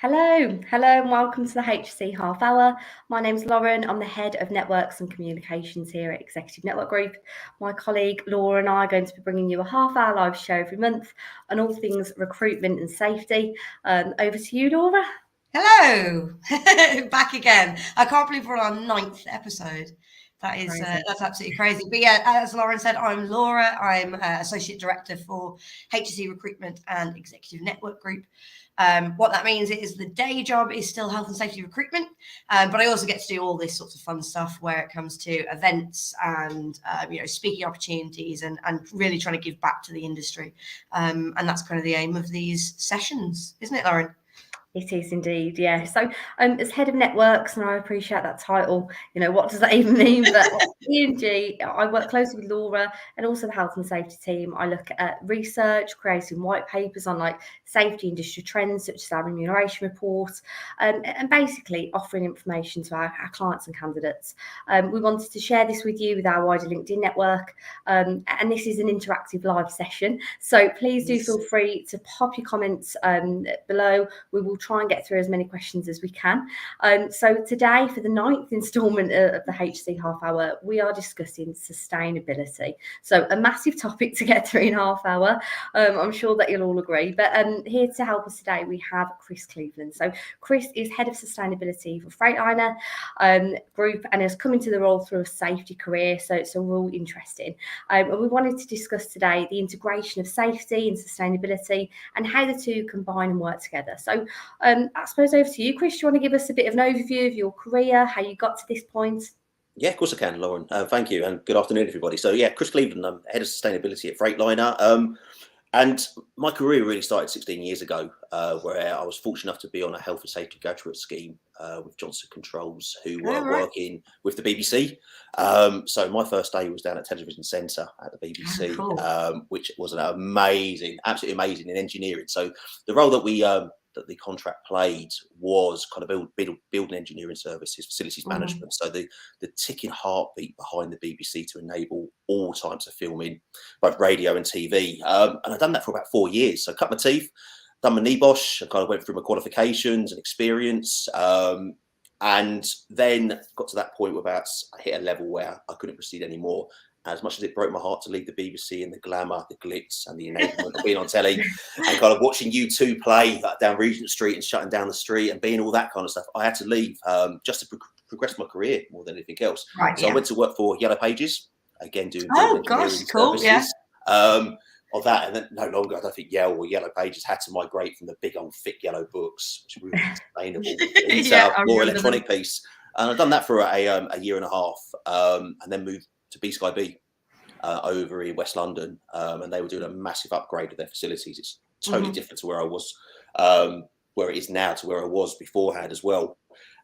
Hello and welcome to the HSE Half Hour. My name's Lauren, I'm the Head of Networks and Communications here at Executive Network Group. My colleague Laura and I are going to be bringing you a half-hour live show every month on all things recruitment and safety. Over to you, Laura. Hello, back again. I can't believe we're on our 9th episode. That is that's absolutely crazy. But yeah, as Lauren said, I'm Laura. I'm Associate Director for HSE Recruitment and Executive Network Group. What that means is the day job is still health and safety recruitment, but I also get to do all this sorts of fun stuff where it comes to events and speaking opportunities and really trying to give back to the industry. And that's kind of the aim of these sessions, isn't it, Lauren? It is indeed, yeah. So as head of networks, and I appreciate that title, what does that even mean? But at E&G, I work closely with Laura and also the health and safety team. I look at research, creating white papers on safety industry trends, such as our remuneration report, and basically offering information to our clients and candidates. We wanted to share this with you with our wider LinkedIn network, and this is an interactive live session. So please do feel free to pop your comments below. We will try and get through as many questions as we can. So today, for the 9th instalment of the HSE Half Hour, we are discussing sustainability. So a massive topic to get through in half hour. I'm sure that you'll all agree. But here to help us today, we have Chris Cleveland. So Chris is Head of Sustainability for Freightliner Group and has come into the role through a safety career. So it's all interesting. And we wanted to discuss today the integration of safety and sustainability and how the two combine and work together. So I suppose over to you, Chris. Do you want to give us a bit of an overview of your career, how you got to this point? Yeah, of course I can, Lauren. Thank you, and good afternoon, everybody. So yeah, Chris Cleveland, I'm Head of Sustainability at Freightliner. And my career really started 16 years ago, where I was fortunate enough to be on a health and safety graduate scheme with Johnson Controls, who were working with the BBC. So my first day was down at Television Centre at the BBC, which was an absolutely amazing in engineering. So the role that the contract played was kind of building engineering services, facilities management. So the ticking heartbeat behind the BBC to enable all types of filming, both radio and TV. And I've done that for about 4 years. So cut my teeth, done my NEBOSH, I kind of went through my qualifications and experience. And then got to that point where I hit a level where I couldn't proceed anymore. As much as it broke my heart to leave the BBC and the glamour, the glitz and the enablement of being on telly and kind of watching U2 play down Regent Street and shutting down the street and being all that kind of stuff, I had to leave just to progress my career more than anything else. Right, so I went to work for Yellow Pages, again doing cool, yeah. Of that, and then no longer, I don't think Yale or Yellow Pages had to migrate from the big old thick yellow books, which were really sustainable, into a more electronic piece. And I've done that for a year and a half, and then moved to B Sky B over in West London, and they were doing a massive upgrade of their facilities. It's totally different to where I was, where it is now to where I was beforehand as well.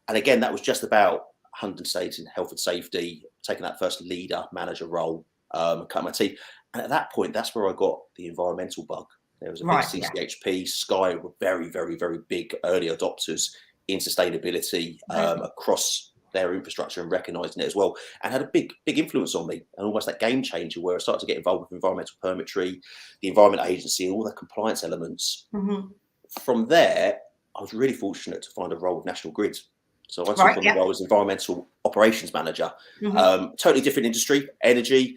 And again, that was just about 100 states in health and safety, taking that first leader manager role, and cut my teeth. And at that point, that's where I got the environmental bug. There was a big CCHP. Sky were very, very, very big early adopters in sustainability across their infrastructure and recognising it as well, and had a big influence on me, and almost that game changer where I started to get involved with environmental permitry, the Environment Agency, and all the compliance elements. From there, I was really fortunate to find a role with National Grid. So I took on the role as environmental operations manager. Totally different industry, energy,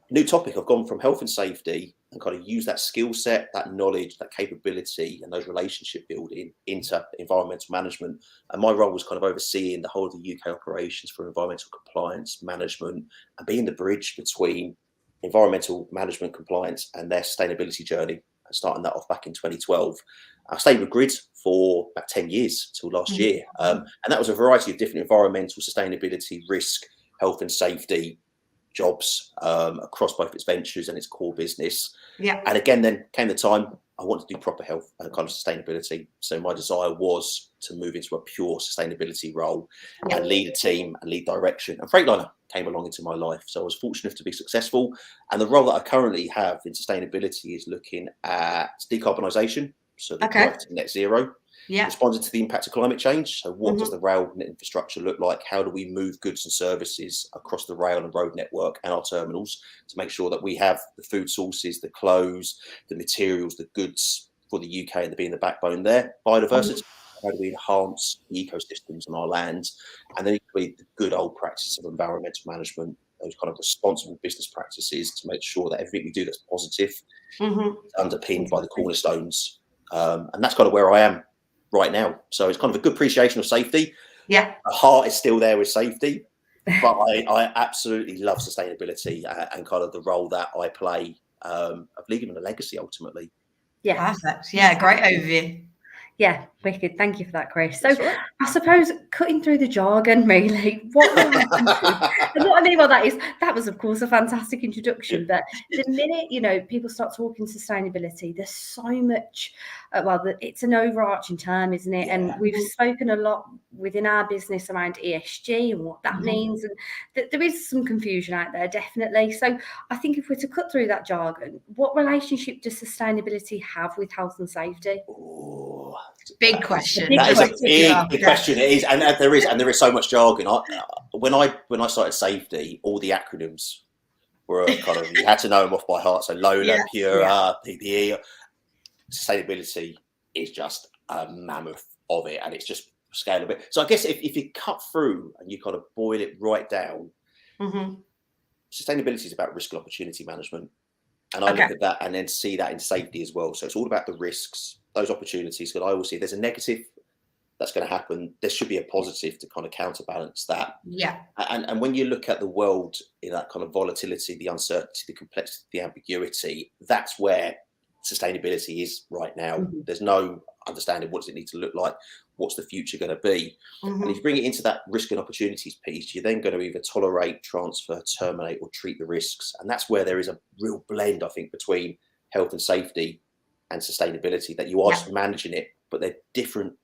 new topic. I've gone from health and safety and kind of use that skill set, that knowledge, that capability, and those relationship building into environmental management. And my role was kind of overseeing the whole of the UK operations for environmental compliance management and being the bridge between environmental management compliance and their sustainability journey, and starting that off back in 2012. I stayed with Grid for about 10 years till last year. And that was a variety of different environmental, sustainability, risk, health and safety jobs across both its ventures and its core business. And again, then came the time I wanted to do proper health and kind of sustainability. So my desire was to move into a pure sustainability role and lead a team and lead direction. And Freightliner came along into my life. So I was fortunate to be successful. And the role that I currently have in sustainability is looking at decarbonisation, so the drive to net zero. Responding to the impact of climate change. So what does the rail infrastructure look like? How do we move goods and services across the rail and road network and our terminals to make sure that we have the food sources, the clothes, the materials, the goods for the UK and being the backbone there? Biodiversity, how do we enhance the ecosystems on our lands, and then equally the good old practice of environmental management, those kind of responsible business practices to make sure that everything we do that's positive is underpinned by the cornerstones. And that's kind of where I am right now. So it's kind of a good appreciation of safety. Yeah. The heart is still there with safety, but I absolutely love sustainability and kind of the role that I play of leaving a legacy ultimately. Yeah. Perfect. Yeah, great overview. Yeah, wicked. Thank you for that, Chris. So I suppose cutting through the jargon, really, what and what I mean by that is that was, of course, a fantastic introduction. But the minute, people start talking sustainability, there's so much, it's an overarching term, isn't it? Yeah. And we've spoken a lot within our business around ESG and what that means. And there is some confusion out there, definitely. So I think if we're to cut through that jargon, what relationship does sustainability have with health and safety? Oh, big question. That is a big question. It is, and there is so much jargon. When I started safety, all the acronyms were kind of, you had to know them off by heart. So Lola, Pura, PPE. Sustainability is just a mammoth of it, and it's just scale a bit. So I guess if you cut through and you kind of boil it right down, sustainability is about risk and opportunity management. And I look at that and then see that in safety as well. So it's all about the risks, those opportunities. Because I always see there's a negative that's going to happen. There should be a positive to kind of counterbalance that. Yeah. And when you look at the world in that kind of volatility, the uncertainty, the complexity, the ambiguity, that's where sustainability is right now. There's no understanding what does it need to look like, what's the future going to be. And if you bring it into that risk and opportunities piece, you're then going to either tolerate, transfer, terminate, or treat the risks. And that's where there is a real blend, I think, between health and safety and sustainability, that you are just managing it, but they're different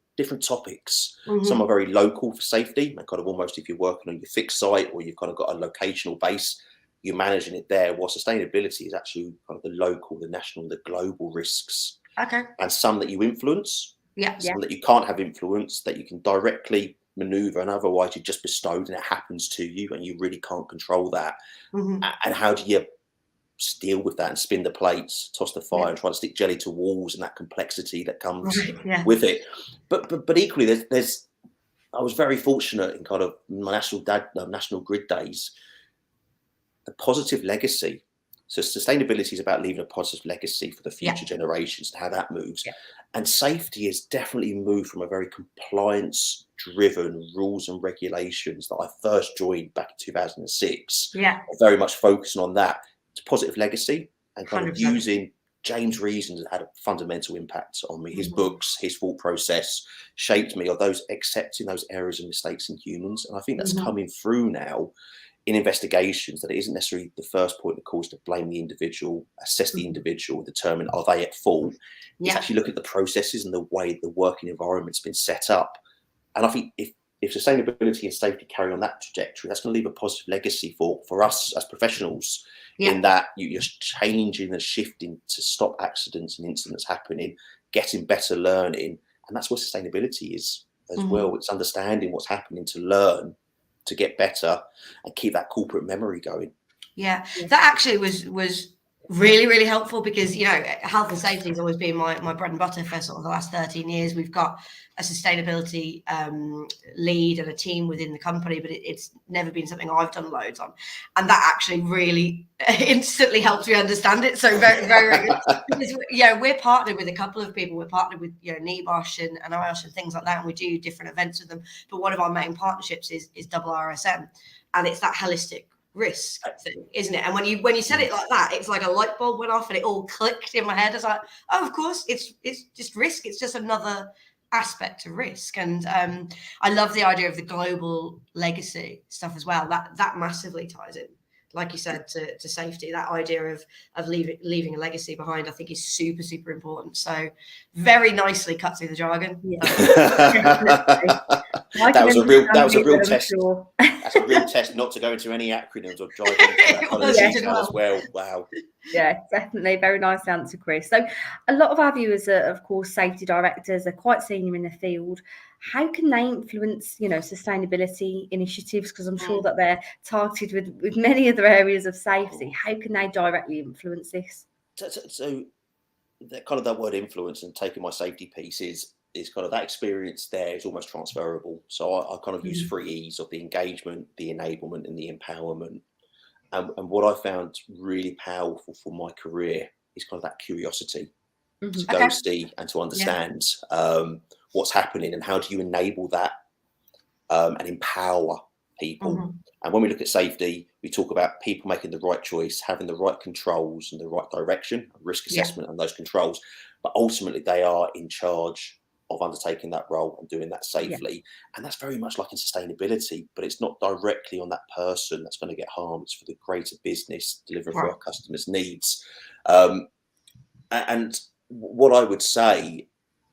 topics. Some are very local for safety, and kind of almost if you're working on your fixed site or you've kind of got a locational base, you're managing it there. While sustainability is actually kind of the local, the national, the global risks. Okay. And some that you influence, some that you can't have influence, that you can directly maneuver, and otherwise you're just bestowed and it happens to you and you really can't control that. And how do you deal with that and spin the plates, toss the fire, and try to stick jelly to walls, and that complexity that comes with it? But equally, there's I was very fortunate in kind of my national grid days. The positive legacy. So sustainability is about leaving a positive legacy for the future generations and how that moves. And safety has definitely moved from a very compliance-driven rules and regulations that I first joined back in 2006. Very much focusing on that to positive legacy and kind of using James Reason's has had a fundamental impact on me. His books, his thought process shaped me of those accepting those errors and mistakes in humans. And I think that's coming through now in investigations, that it isn't necessarily the first point of call to blame the individual, assess the individual, determine are they at fault. It's actually look at the processes and the way the working environment's been set up. And I think if sustainability and safety carry on that trajectory, that's going to leave a positive legacy for us as professionals, in that you're changing and shifting to stop accidents and incidents happening, getting better learning. And that's what sustainability is as well. It's understanding what's happening to learn, to get better, and keep that corporate memory going. That actually was really, really helpful, because health and safety has always been my bread and butter for sort of the last 13 years. We've got a sustainability lead and a team within the company, but it's never been something I've done loads on, and that actually really instantly helps me understand it. So very, very good. Because, we're partnered with a couple of people. We're partnered with NEBOSH and IOSH and things like that, and we do different events with them. But one of our main partnerships is RSM, and it's that holistic risk thing, isn't it? And when you said it like that, it's like a light bulb went off and it all clicked in my head. It's like, oh, of course, it's just risk. It's just another aspect of risk. And I love the idea of the global legacy stuff as well. That massively ties in, like you said, to safety. That idea of leaving a legacy behind, I think, is super, super important. So very nicely cut through the jargon. That was a real test. Sure. That's a real test not to go into any acronyms or dive into that kind of detail as well. Wow. Yeah, definitely. Very nice answer, Chris. So a lot of our viewers are, of course, safety directors. They're quite senior in the field. How can they influence, sustainability initiatives? Because I'm sure that they're targeted with many other areas of safety. How can they directly influence this? So that kind of that word influence, and taking my safety piece, is is kind of that experience there is almost transferable. So I kind of use 3 E's of the engagement, the enablement, and the empowerment. And what I found really powerful for my career is kind of that curiosity to go see and to understand what's happening, and how do you enable that and empower people. And when we look at safety, we talk about people making the right choice, having the right controls and the right direction, risk assessment and those controls. But ultimately, they are in charge of undertaking that role and doing that safely. And that's very much like in sustainability, but it's not directly on that person that's going to get harmed. It's for the greater business, delivering for our customers' needs. And what I would say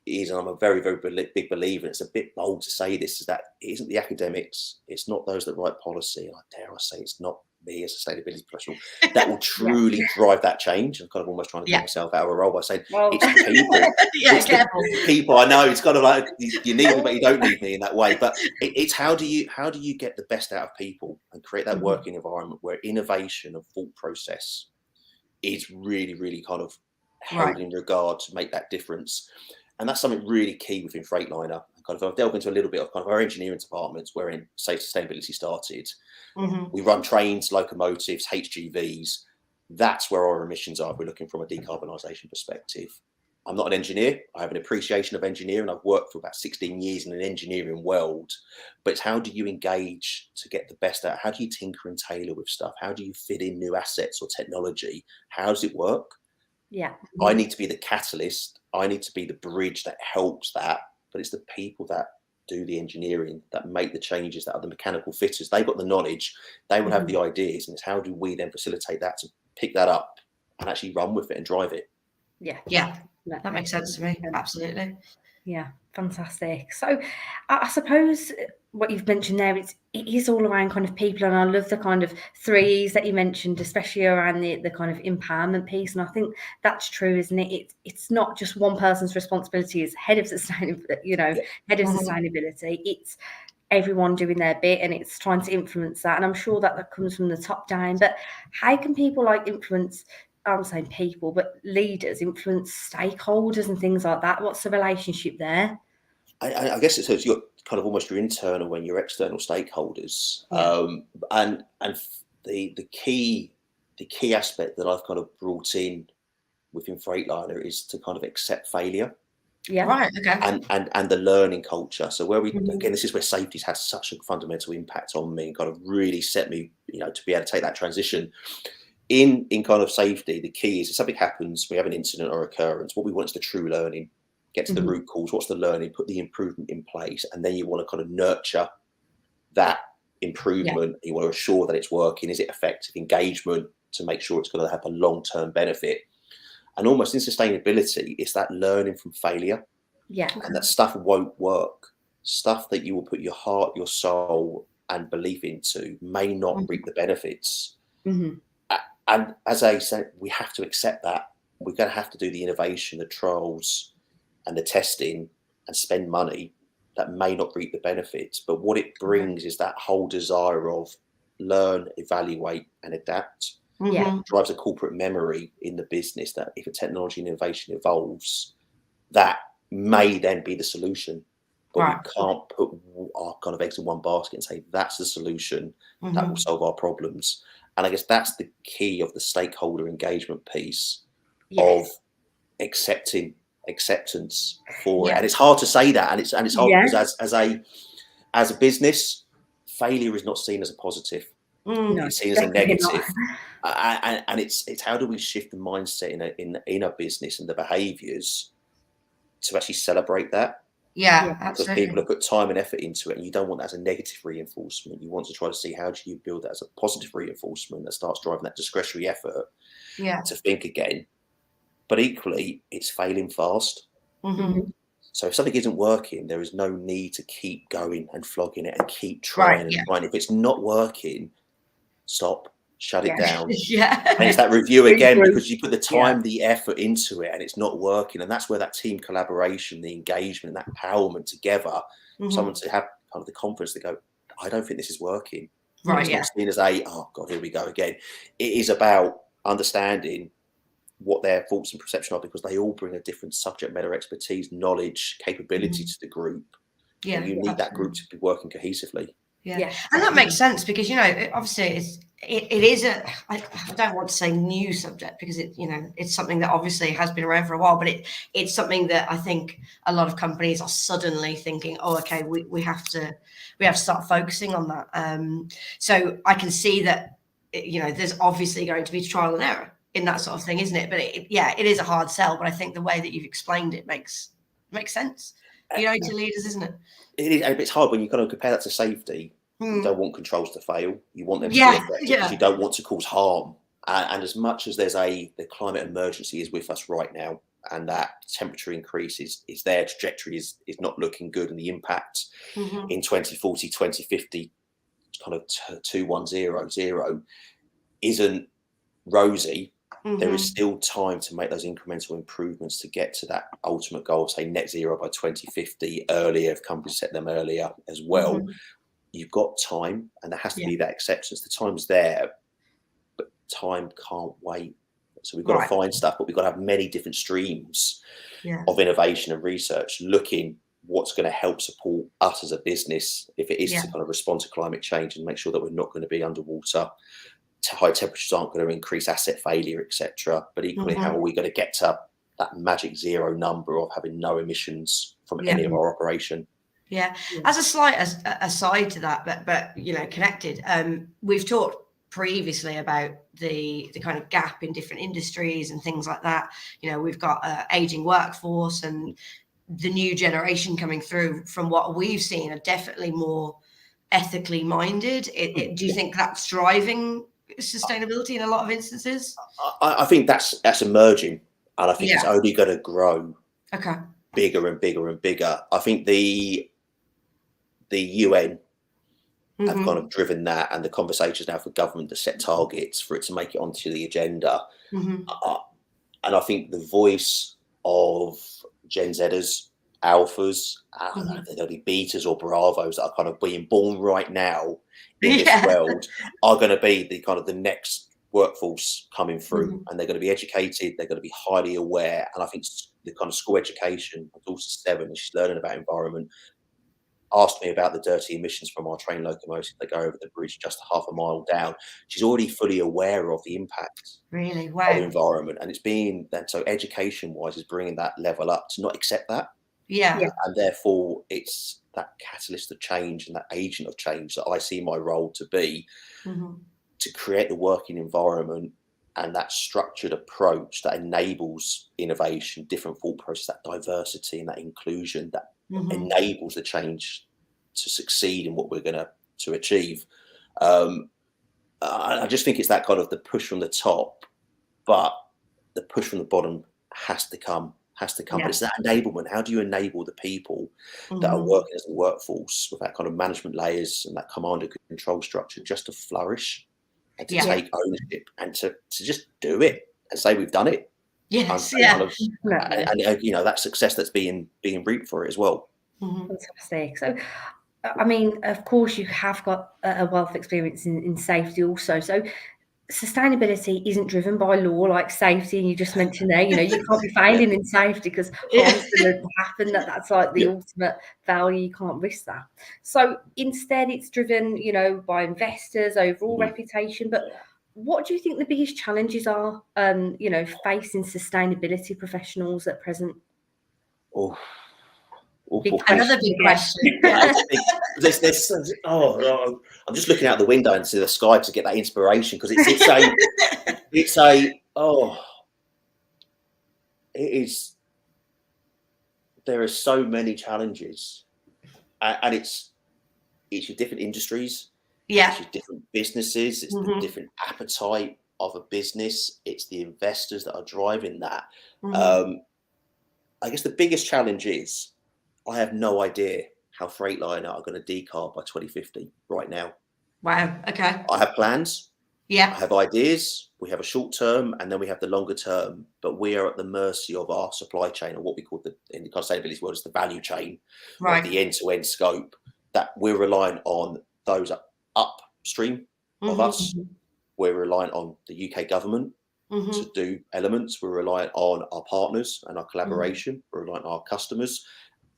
is, and I'm a very, very big believer, and it's a bit bold to say this, is that it isn't the academics, it's not those that write policy, and I dare I say it's not me as a sustainability professional that will truly drive that change. I'm kind of almost trying to get myself out of a role by saying it's the people. It's the people. I know it's kind of like you need me, but you don't need me in that way. But it's how do you get the best out of people and create that working environment where innovation and thought process is really, really kind of held in regard to make that difference. And that's something really key within Freightliner. Kind of, I've delved into a little bit of kind of our engineering departments, wherein safe sustainability started. We run trains, locomotives, HGVs. That's where our emissions are if we're looking from a decarbonisation perspective. I'm not an engineer. I have an appreciation of engineering. I've worked for about 16 years in an engineering world. But it's how do you engage to get the best out? How do you tinker and tailor with stuff? How do you fit in new assets or technology? How does it work? I need to be the catalyst. I need to be the bridge that helps that. But it's the people that do the engineering, that make the changes, that are the mechanical fitters. They've got the knowledge. They will have the ideas. And it's how do we then facilitate that to pick that up and actually run with it and drive it? That makes sense to me. Absolutely. Yeah, fantastic. So I suppose what you've mentioned there, it is all around kind of people, and I love the kind of 3 E's that you mentioned, especially around the kind of empowerment piece. And I think that's true, isn't it? It's not just one person's responsibility as head of sustainability, head of sustainability. It's everyone doing their bit, and it's trying to influence that. And I'm sure that comes from the top down. But how can people influence? I'm saying people, but leaders influence stakeholders and things like that. What's the relationship there? I guess it's your kind of almost your internal and your external stakeholders. And the key aspect that I've kind of brought in within Freightliner is to kind of accept failure. And the learning culture. So where we again, this is where safety's had such a fundamental impact on me and kind of really set me, to be able to take that transition. In kind of safety, the key is if something happens, we have an incident or occurrence, what we want is the true learning. Get to the root cause, what's the learning, put the improvement in place, and then you want to kind of nurture that improvement. You want to assure that it's working. Is it effective? Engagement to make sure it's going to have a long-term benefit. And almost in sustainability, it's that learning from failure. And that stuff won't work. Stuff that you will put your heart, your soul, and belief into may not reap the benefits. And as I said, we have to accept that. We're going to have to do the innovation, the trials, and the testing, and spend money that may not reap the benefits. But what it brings is that whole desire of learn, evaluate, and adapt. Drives a corporate memory in the business that if a technology and innovation evolves, that may then be the solution. But we can't put our kind of eggs in one basket and say that's the solution that will solve our problems. And I guess that's the key of the stakeholder engagement piece of acceptance for it. And it's hard to say that, and it's hard because as a business, failure is not seen as a positive. It's seen as a negative. And it's how do we shift the mindset in a business and the behaviours to actually celebrate that. Absolutely. Because people have put time and effort into it, and you don't want that as a negative reinforcement. You want to try to see how do you build that as a positive reinforcement that starts driving that discretionary effort to think again. But equally, it's failing fast. So if something isn't working, there is no need to keep going and flogging it and keep trying and trying. If it's not working, stop. Shut it down. And it's that review again, because you put the time, the effort into it, and it's not working. And that's where that team collaboration, the engagement, that empowerment together, someone to have kind of the confidence to go, I don't think this is working. It's not seen as oh God, here we go again. It is about understanding what their thoughts and perception are, because they all bring a different subject matter expertise, knowledge, capability to the group. Yeah, and you need that group to be working cohesively. Yeah, and that makes sense, because obviously it is I don't want to say new subject, because it's something that obviously has been around for a while, but it's something that I think a lot of companies are suddenly thinking, oh, okay, we have to start focusing on that. So I can see that there's obviously going to be trial and error in that sort of thing, isn't it? But it is a hard sell, but I think the way that you've explained it makes sense. To leaders, isn't it? It is, it's hard when you kind of compare that to safety. You don't want controls to fail. You want them to be effective, because you don't want to cause harm. And as much as the climate emergency is with us right now, and that temperature increase is their trajectory is not looking good, and the impact in 2040, 2050, kind of 2100 isn't rosy. There is still time to make those incremental improvements to get to that ultimate goal of, say, net zero by 2050 earlier, if companies set them earlier as well. You've got time, and there has to be that acceptance. The time's there, but time can't wait. So we've got to find stuff, but we've got to have many different streams of innovation and research, looking what's going to help support us as a business, if it is to kind of respond to climate change and make sure that we're not going to be underwater. High temperatures aren't going to increase asset failure, etc. But equally, how are we going to get to that magic zero number of having no emissions from any of our operation? Yeah. As a slight aside to that, but connected, we've talked previously about the kind of gap in different industries and things like that. We've got aging workforce, and the new generation coming through, from what we've seen, are definitely more ethically minded. Do you think that's driving sustainability in a lot of instances? I think that's emerging, and I think it's only going to grow bigger and bigger and bigger. I think the UN have kind of driven that, and the conversations now for government to set targets for it to make it onto the agenda. And I think the voice of Gen Zers, Alphas, there'll be Betas or Bravos that are kind of being born right now in this world, are going to be the kind of the next workforce coming through, and they're going to be educated, they're going to be highly aware. And I think the kind of school education, my daughter's 7 and she's learning about environment, asked me about the dirty emissions from our train locomotives that go over the bridge just half a mile down. She's already fully aware of the impact of the environment, and it's being that, so education wise is bringing that level up to not accept that. And therefore it's that catalyst of change and that agent of change that I see my role to be, to create the working environment and that structured approach that enables innovation, different thought process, that diversity and that inclusion that enables the change to succeed in what we're going to achieve. I just think it's that kind of the push from the top, but the push from the bottom has to come. But it's that enablement. How do you enable the people that are working as a workforce with that kind of management layers and that command and control structure just to flourish and to take ownership and to just do it and say we've done it? And that success that's being reaped for it as well. Fantastic. So, I mean, of course, you have got a wealth of experience in safety also. So, sustainability isn't driven by law like safety, and you just mentioned there. You can't be failing in safety because harm's going to happen. That's like the ultimate value. You can't risk that. So instead, it's driven, by investors, overall reputation. But what do you think the biggest challenges are, facing sustainability professionals at present? Another big question. I'm just looking out the window into the sky to get that inspiration, because it is. There are so many challenges, and it's your different industries. It's your different businesses. It's the different appetite of a business. It's the investors that are driving that. I guess the biggest challenge is, I have no idea how Freightliner are going to decarb by 2050 right now. Wow. Okay. I have plans. I Yeah. have ideas. We have a short term, and then we have the longer term. But we are at the mercy of our supply chain, or what we call in the sustainability world is the value chain, Right. the end-to-end scope. That we're relying on those upstream of us. We're relying on the UK government. to do elements. We're reliant on our partners and our collaboration. We're reliant on our customers,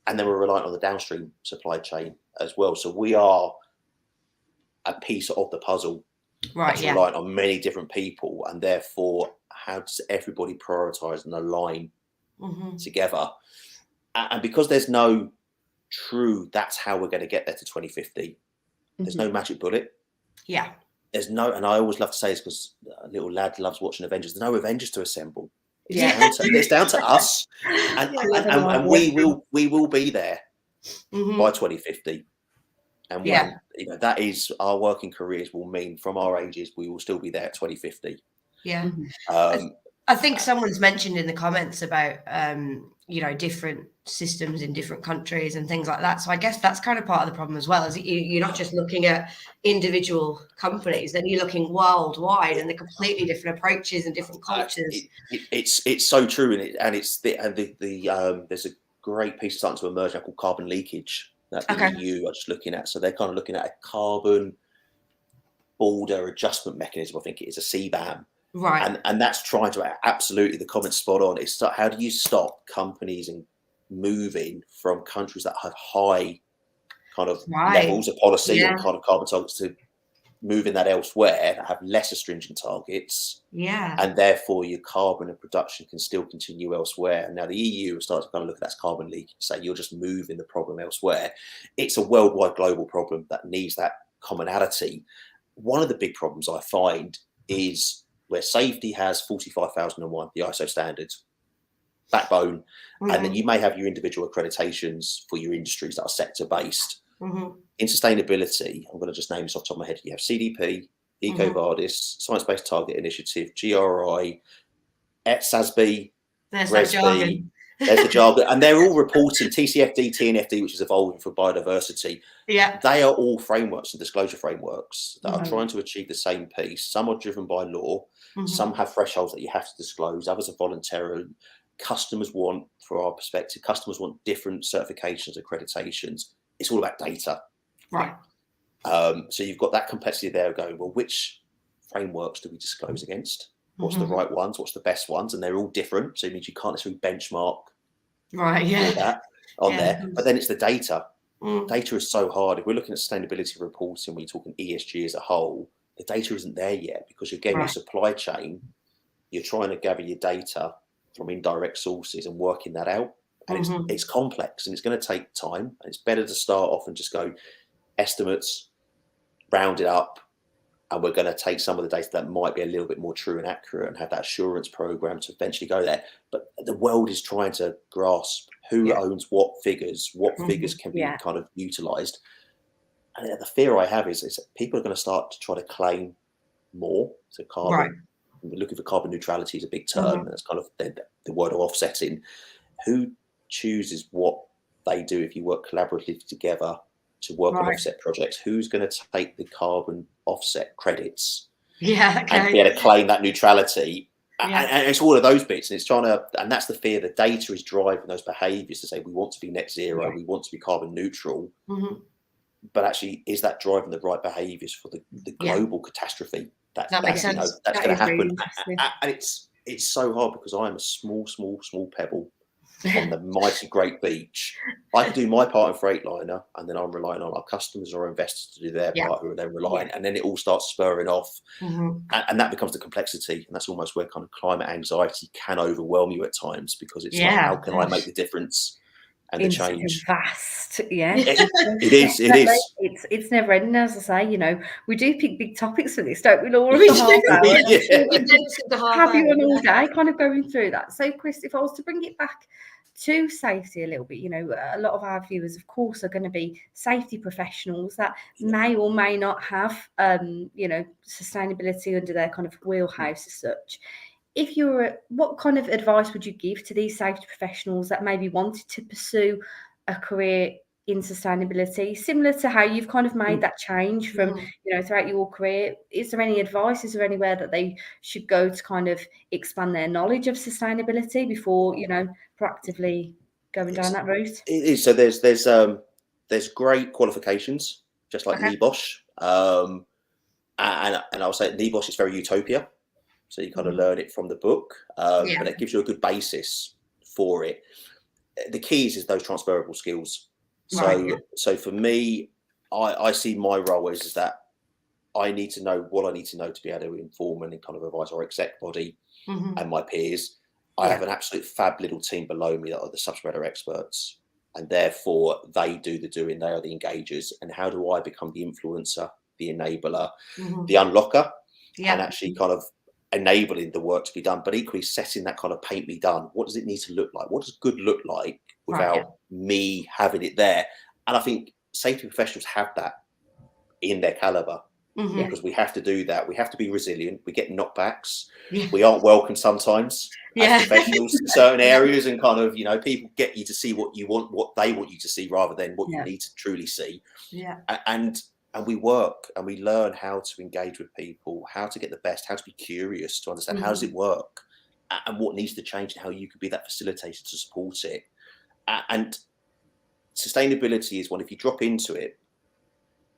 and then we're reliant on the downstream supply chain as well. So we are a piece of the puzzle that's reliant on many different people, and therefore how does everybody prioritize and align together? And because there's no true, that's how we're going to get there to 2050. There's no magic bullet. There's no, and I always love to say this because a little lad loves watching Avengers. There's no Avengers to assemble. It's down to us, and we will be there by 2050. And when, you know, that is our working careers will mean from our ages we will still be there at 2050. I think someone's mentioned in the comments about you know, different systems in different countries and things like that. So I guess that's kind of part of the problem as well, is you're not just looking at individual companies, then you're looking worldwide and the completely different approaches and different cultures. It's so true, and there's a great piece starting to emerge now called carbon leakage that the EU are just looking at. So they're kind of looking at a carbon border adjustment mechanism. I think it is a CBAM. And that's trying to, absolutely, the comment's spot on. It's how do you stop companies and moving from countries that have high kind of levels of policy and kind of carbon targets to moving that elsewhere that have less stringent targets. And therefore your carbon and production can still continue elsewhere. And now the EU has started to kind of look at that carbon leakage, say you're just moving the problem elsewhere. It's a worldwide global problem that needs that commonality. One of the big problems I find is where safety has 45001, the ISO standards, backbone, and then you may have your individual accreditations for your industries that are sector-based. In sustainability, I'm going to just name this off the top of my head. You have CDP, EcoVadis, Science Based Target Initiative, GRI, SASB, RESB. There's the jargon, and they're all reporting TCFD, TNFD, which is evolving for biodiversity. They are all frameworks and disclosure frameworks that are trying to achieve the same piece. Some are driven by law, some have thresholds that you have to disclose, others are voluntary. Customers want, from our perspective, customers want different certifications, accreditations. It's all about data. So you've got that complexity there going, well, which frameworks do we disclose against? What's the right ones? What's the best ones? And they're all different. So it means you can't necessarily benchmark that on there. But then it's the data. Data is so hard. If we're looking at sustainability reporting, when you're talking ESG as a whole, the data isn't there yet because, again, your supply chain, you're trying to gather your data from indirect sources and working that out. And it's complex and it's going to take time. And it's better to start off and just go estimates, round it up, and we're going to take some of the data that might be a little bit more true and accurate and have that assurance program to eventually go there. But the world is trying to grasp who owns what figures can be kind of utilized. And the fear I have is people are going to start to try to claim more. So carbon, we're looking for carbon neutrality is a big term. And that's kind of the word of offsetting. Who chooses what they do if you work collaboratively together to work on offset projects? Who's going to take the carbon offset credits and be able to claim that neutrality? And it's all of those bits, and it's trying to, and that's the fear. The data is driving those behaviours to say we want to be net zero, we want to be carbon neutral. But actually, is that driving the right behaviours for the global catastrophe that makes sense? That's going to happen. And it's so hard because I am a small pebble on the mighty great beach. I can do my part in Freightliner, and then I'm relying on our customers or investors to do their part, who are then relying, and then it all starts spurring off, and that becomes the complexity, and that's almost where kind of climate anxiety can overwhelm you at times, because it's like, how can I make the difference and the change? Vast, it is. It's never ending, as I say. You know, we do pick big topics for this, don't we, Laura? Have you on all day, kind of going through that. So, Chris, if I was to bring it back to safety a little bit, you know, a lot of our viewers, of course, are going to be safety professionals that may or may not have, you know, sustainability under their kind of wheelhouse as such. If you're, what kind of advice would you give to these safety professionals that maybe wanted to pursue a career in sustainability, similar to how you've kind of made that change from, you know, throughout your career? Is there any advice? Is there anywhere that they should go to kind of expand their knowledge of sustainability before, you know, proactively going down that route? It is. So there's great qualifications, just like NEBOSH. And I'll say NEBOSH is very utopia. So you kind of learn it from the book, but Yeah. it gives you a good basis for it. The key is those transferable skills. So, Right. so for me, I see my role as is that I need to know what I need to know to be able to inform and kind of advise our exec body and my peers. I have an absolute fab little team below me that are the subject matter experts, and therefore they do the doing. They are the engagers. And how do I become the influencer, the enabler, the unlocker, and actually kind of enabling the work to be done, but equally setting that kind of paint me done. What does it need to look like? What does good look like without me having it there? And I think safety professionals have that in their caliber. Because we have to do that. We have to be resilient. We get knockbacks. We aren't welcome sometimes as professionals in certain areas, and kind of, people get you to see what you want, what they want you to see, rather than what you need to truly see. And we work and we learn how to engage with people, how to get the best, how to be curious, to understand how does it work, and what needs to change, and how you can be that facilitator to support it. And sustainability is one, if you drop into it.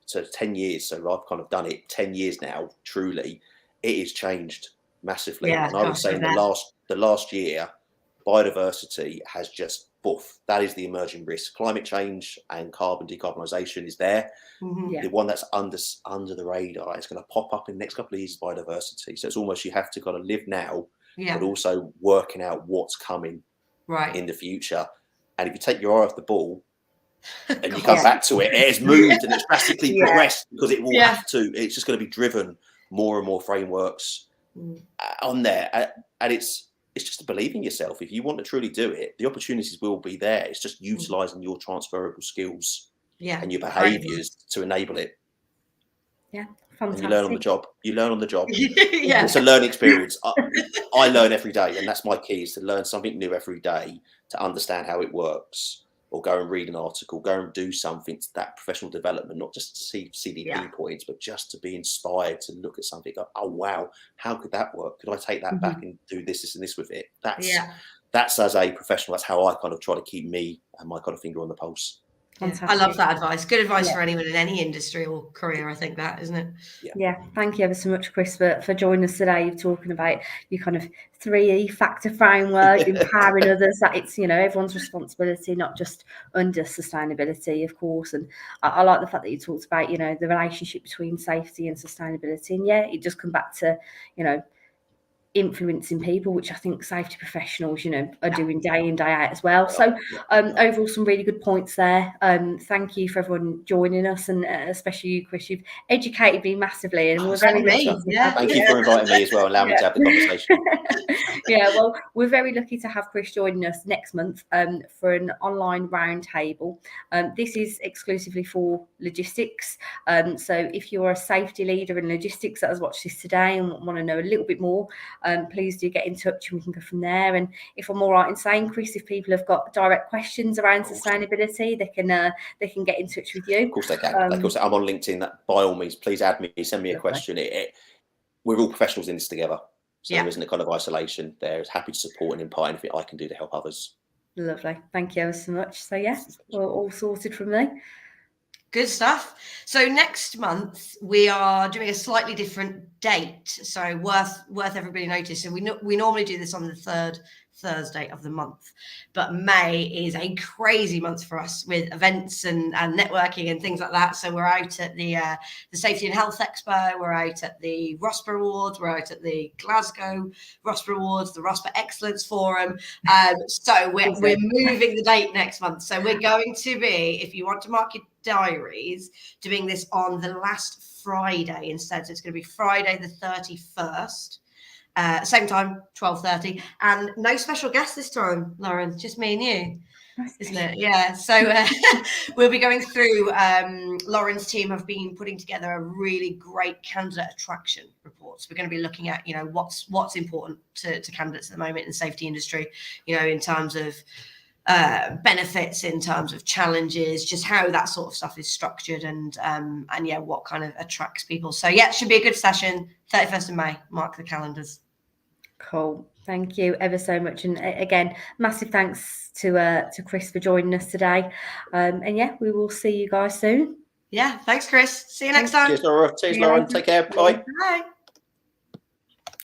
So 10 years. So I've kind of done it 10 years now. Truly, it has changed massively. And I would say in the last year, biodiversity has just boof. That is the emerging risk. Climate change and carbon decarbonisation is there. The one that's under the radar is going to pop up in the next couple of years is biodiversity. So it's almost, you have to kind of live now, but also working out what's coming in the future. And if you take your eye off the ball, and you come back to it, it has moved and it's drastically progressed, because it will have to. It's just going to be driven more and more frameworks on there, and it's just to believe in yourself. If you want to truly do it, the opportunities will be there. It's just utilising your transferable skills and your behaviours to enable it. Fantastic. And you learn on the job. You learn on the job. It's a learning experience. I learn every day, and that's my key, is to learn something new every day, to understand how it works. Or go and read an article, go and do something, that professional development, not just to see CDP points, but just to be inspired to look at something, go, oh wow, how could that work? Could I take that back and do this and this with it? That's as a professional, that's how I kind of try to keep me and my kind of finger on the pulse. I love that advice. Good advice for anyone in any industry or career, I think that, isn't it? Thank you ever so much, Chris, for joining us today. You're talking about your kind of 3E factor framework, empowering others, that it's, everyone's responsibility, not just under sustainability, of course. And I like the fact that you talked about, the relationship between safety and sustainability. And it does come back to, influencing people, which I think safety professionals, are doing day in, day out as well. So overall, some really good points there. Thank you for everyone joining us, and especially you, Chris. You've educated me massively, and we're very lucky. Thank you for inviting me as well, and allowing me to have the conversation. Well, we're very lucky to have Chris joining us next month for an online roundtable. This is exclusively for logistics. So if you're a safety leader in logistics that has watched this today and want to know a little bit more, please do get in touch and we can go from there. And if I'm all right in saying, Chris, if people have got direct questions around sustainability, they can get in touch with you. Of course they can. I'm on LinkedIn. That by all means, please add me, send me a question. We're all professionals in this together. So there isn't a kind of isolation. They're happy to support and impart anything I can do to help others. Lovely. Thank you ever so much. So we're all sorted from me. Good stuff. So next month we are doing a slightly different date, so worth everybody noticing. We normally do this on the third Thursday of the month, but May is a crazy month for us with events and networking and things like that. So we're out at the Safety and Health Expo, we're out at the ROSPA Awards, we're out at the Glasgow ROSPA Awards, the ROSPA Excellence Forum. So we're moving the date next month. So we're going to be, if you want to mark your diaries, doing this on the last Friday instead. So it's going to be Friday the 31st. Same time, 12:30, and no special guest this time, Lauren, just me and you, isn't it? Yeah. So we'll be going through. Lauren's team have been putting together a really great candidate attraction report. So we're going to be looking at, what's important to candidates at the moment in the safety industry, in terms of benefits, in terms of challenges, just how that sort of stuff is structured, and what kind of attracts people. So it should be a good session. 31st of May. Mark the calendars. Cool. Thank you ever so much. And again, massive thanks to Chris for joining us today. And we will see you guys soon. Yeah. Thanks, Chris. See you next time. Cheers, Laura. Cheers, Lauren. Take care. Bye. Bye.